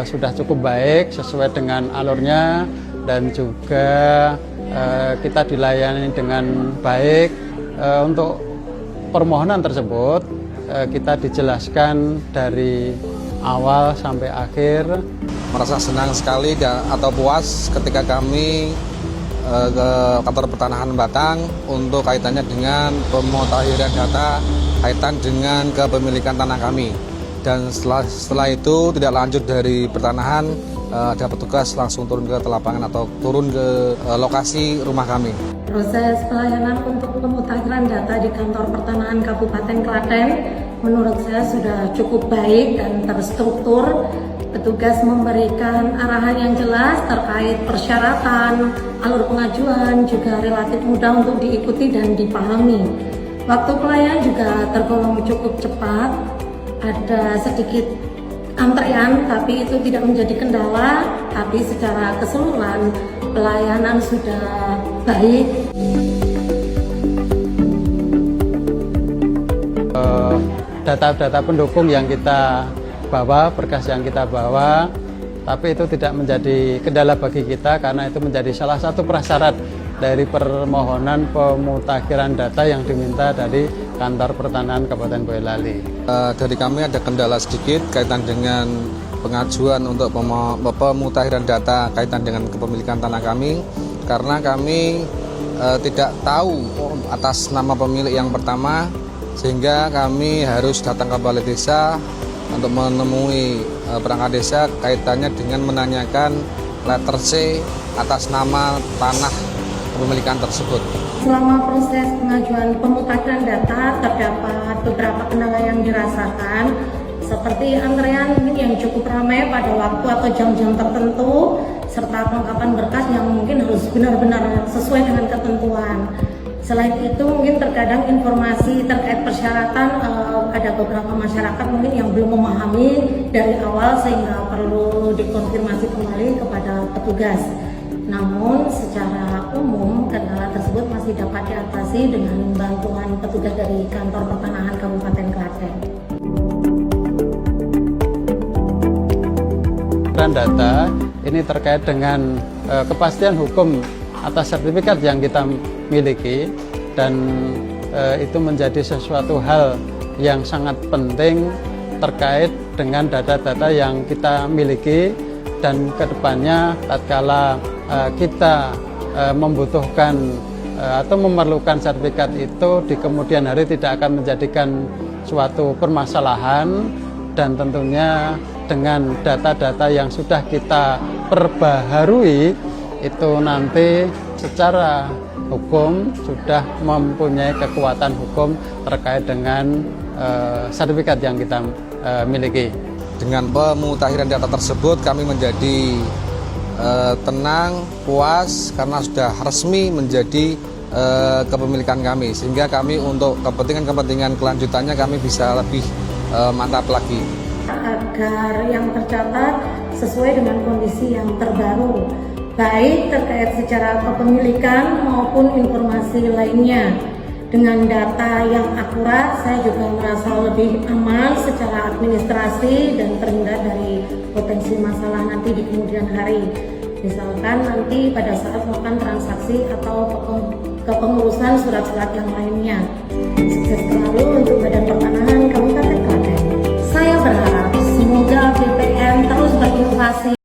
sudah cukup baik sesuai dengan alurnya, dan juga kita dilayani dengan baik. Untuk permohonan tersebut kita dijelaskan dari awal sampai akhir. Merasa senang sekali atau puas ketika kami ke kantor pertanahan Batang untuk kaitannya dengan pemutakhiran data kaitan dengan kepemilikan tanah kami. Dan setelah itu tidak lanjut dari pertanahan, ada petugas langsung turun ke lapangan atau turun ke lokasi rumah kami. Proses pelayanan untuk pemutakhiran data di kantor pertanahan Kabupaten Klaten menurut saya sudah cukup baik dan terstruktur. Petugas memberikan arahan yang jelas terkait persyaratan, alur pengajuan juga relatif mudah untuk diikuti dan dipahami. Waktu pelayanan juga tergolong cukup cepat, ada sedikit antrian tapi itu tidak menjadi kendala, tapi secara keseluruhan pelayanan sudah baik. Data-data pendukung yang kita bawa, berkas yang kita bawa, tapi itu tidak menjadi kendala bagi kita karena itu menjadi salah satu prasyarat dari permohonan pemutakhiran data yang diminta dari kantor pertanahan Kabupaten Boyolali. Dari kami ada kendala sedikit kaitan dengan pengajuan untuk pemutakhiran data kaitan dengan kepemilikan tanah kami, karena kami tidak tahu atas nama pemilik yang pertama, sehingga kami harus datang ke balai desa untuk menemui perangkat desa kaitannya dengan menanyakan letter C atas nama tanah kepemilikan tersebut. Selama proses pengajuan pemutakhiran data terdapat beberapa kendala yang dirasakan, seperti antrean yang cukup ramai pada waktu atau jam-jam tertentu, serta kelengkapan berkas yang mungkin harus benar-benar sesuai dengan ketentuan. Selain itu mungkin terkadang informasi terkait persyaratan ada beberapa masyarakat mungkin yang belum memahami dari awal sehingga perlu dikonfirmasi kembali kepada petugas. Namun secara umum kendala tersebut masih dapat diatasi dengan bantuan petugas dari kantor pertanahan Kabupaten Klaten. Data ini terkait dengan kepastian hukum atas sertifikat yang kita miliki, dan itu menjadi sesuatu hal yang sangat penting terkait dengan data-data yang kita miliki, dan kedepannya tatkala kita membutuhkan atau memerlukan sertifikat itu di kemudian hari tidak akan menjadikan suatu permasalahan, dan tentunya dengan data-data yang sudah kita perbaharui itu nanti secara hukum sudah mempunyai kekuatan hukum terkait dengan sertifikat yang kita miliki. Dengan pemutakhiran data tersebut kami menjadi tenang, puas karena sudah resmi menjadi kepemilikan kami, sehingga kami untuk kepentingan kelanjutannya kami bisa lebih mantap lagi. Agar yang tercatat sesuai dengan kondisi yang terbaru, baik terkait secara kepemilikan maupun informasi lainnya. Dengan data yang akurat, saya juga merasa lebih aman secara administrasi dan terhindar dari potensi masalah nanti di kemudian hari. Misalkan nanti pada saat melakukan transaksi atau kepengurusan surat-surat yang lainnya. Sukses selalu untuk Badan Pertanahan Kabupaten Klaten. Saya berharap semoga BPN terus berinovasi